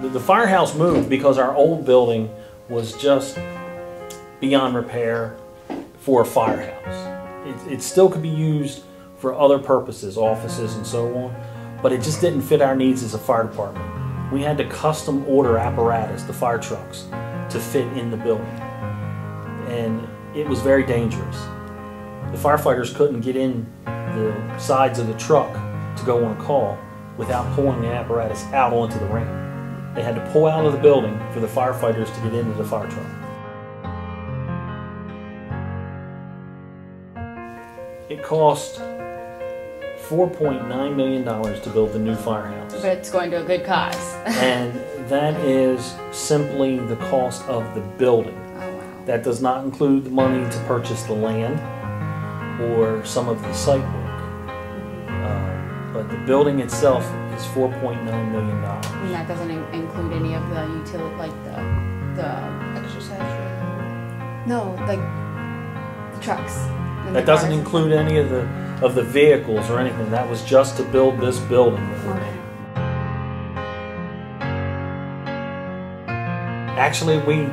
The firehouse moved because our old building was just beyond repair for a firehouse. It still could be used for other purposes, offices and so on, but it just didn't fit our needs as a fire department. We had to custom order apparatus, the fire trucks, to fit in the building. And it was very dangerous. The firefighters couldn't get in the sides of the truck to go on a call without pulling the apparatus out onto the ramp. They had to pull out of the building for the firefighters to get into the fire truck. It cost $4.9 million to build the new firehouse. But it's going to a good cause. And that is simply the cost of the building. Oh, wow. That does not include the money to purchase the land or some of the site work. But the building itself is $4.9 million. And that doesn't include any of the utility, like the exercise room? No, like the trucks. That doesn't include any of the vehicles or anything. That was just to build this building that we're in. Actually, we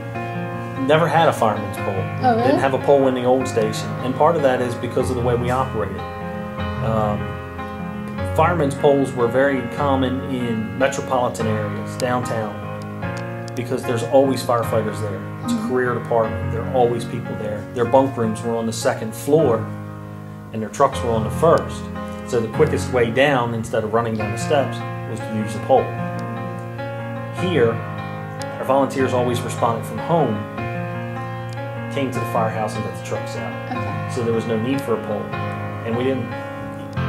never had a fireman's pole. Oh, really? Didn't have a pole in the old station. And part of that is because of the way we operated. Firemen's poles were very common in metropolitan areas, downtown, because there's always firefighters there. It's a career department. There are always people there. Their bunk rooms were on the second floor and their trucks were on the first. So the quickest way down, instead of running down the steps, was to use the pole. Here, our volunteers always responded from home, came to the firehouse and got the trucks out. Okay. So there was no need for a pole. And we didn't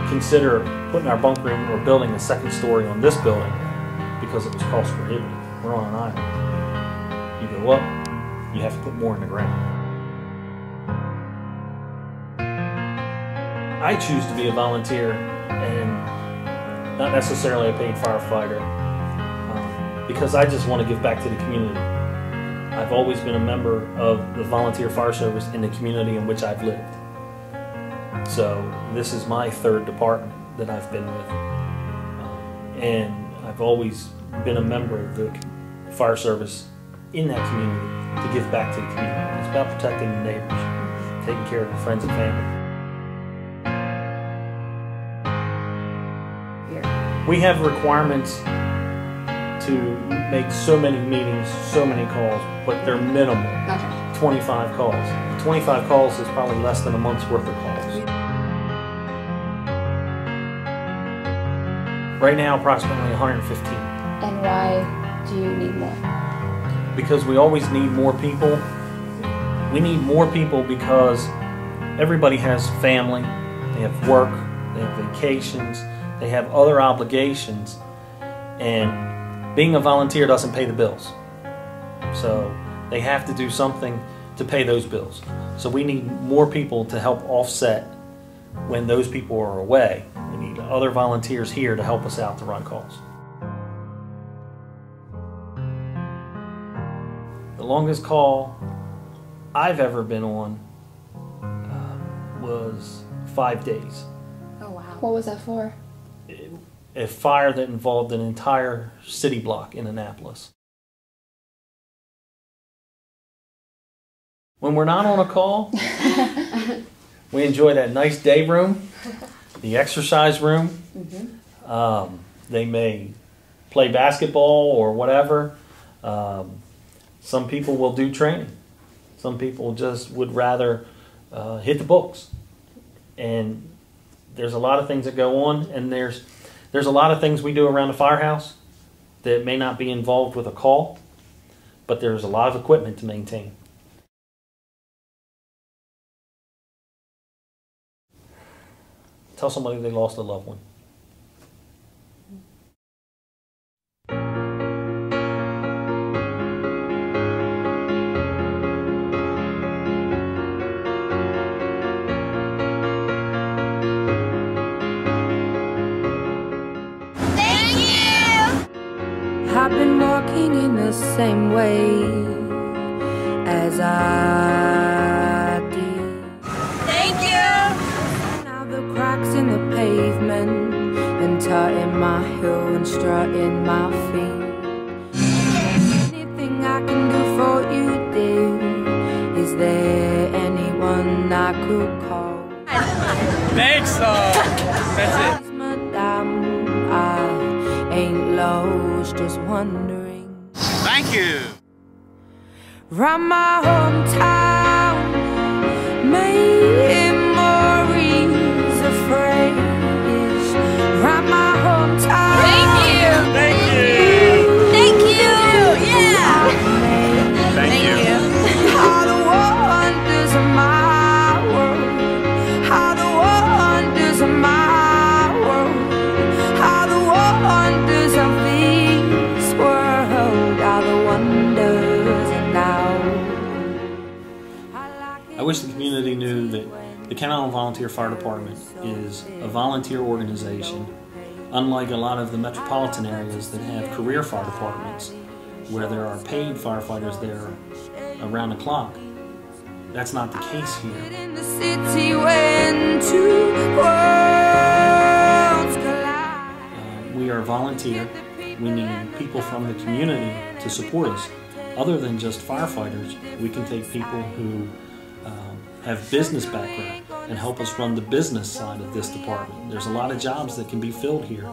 consider putting our bunk room or building a second story on this building because it was cost prohibitive. We're on an island. You go up, you have to put more in the ground. I choose to be a volunteer and not necessarily a paid firefighter because I just want to give back to the community. I've always been a member of the volunteer fire service in the community in which I've lived. So this is my third department that I've been with. And I've always been a member of the fire service in that community to give back to the community. It's about protecting the neighbors, taking care of your friends and family. We have requirements to make so many meetings, so many calls, but they're minimal. Okay. 25 calls. 25 calls is probably less than a month's worth of calls. Right now, approximately 115. And why do you need more? Because we always need more people. We need more people because everybody has family, they have work, they have vacations, they have other obligations, and being a volunteer doesn't pay the bills. So they have to do something to pay those bills. So we need more people to help offset when those people are away. We need other volunteers here to help us out to run calls. The longest call I've ever been on was 5 days. Oh, wow. What was that for? A fire that involved an entire city block in Annapolis. When we're not on a call, we enjoy that nice day room, the exercise room. Mm-hmm. They may play basketball or whatever. Some people will do training. Some people just would rather hit the books. And there's a lot of things that go on, and there's a lot of things we do around the firehouse that may not be involved with a call, but there's a lot of equipment to maintain. Tell somebody they lost a loved one. I've been walking in the same way as I did. Thank you! Now the cracks in the pavement and tutting my heel and strutting my feet. thought you did. Is there anyone I could call? Thanks, that's it. Madame, I ain't lost, just wondering. Thank you. Round my hometown, memories of phrase. Round my hometown. Thank you. Thank you. Thank you. Yeah. Thank you. All the wonders of my world. All the wonders of my world. All the wonders of this world. All the wonders of now. I wish the community knew that the Kent Island Volunteer Fire Department is a volunteer organization, unlike a lot of the metropolitan areas that have career fire departments where there are paid firefighters there around the clock. That's not the case here. In the city when two worlds collide. We are volunteer. We need people from the community to support us. Other than just firefighters, we can take people who have business background and help us run the business side of this department. There's a lot of jobs that can be filled here,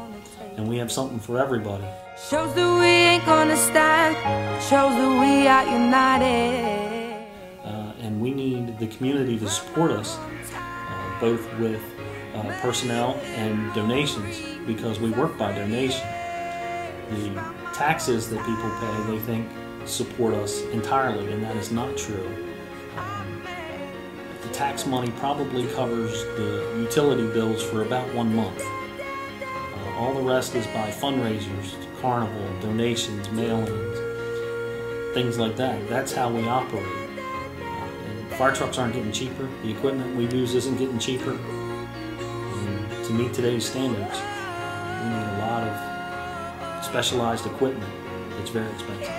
and we have something for everybody. Shows that we ain't gonna stand. Shows that we are united. And we need the community to support us, both with personnel and donations, because we work by donation. The taxes that people pay, they think, support us entirely, and that is not true. The tax money probably covers the utility bills for about 1 month. All the rest is by fundraisers, carnival, donations, mail-ins, things like that. That's how we operate. And fire trucks aren't getting cheaper. The equipment we use isn't getting cheaper. And to meet today's standards, we need a lot of specialized equipment that's very expensive.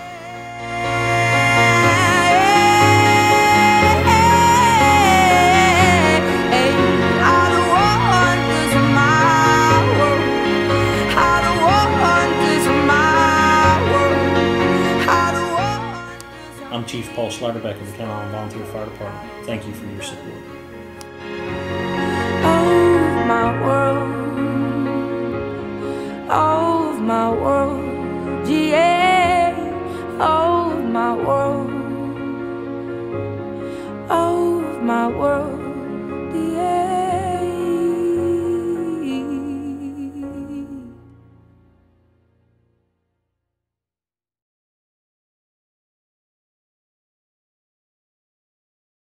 I'm Chief Paul Schleuderbeck of the Kent Island Volunteer Fire Department. Thank you for your support.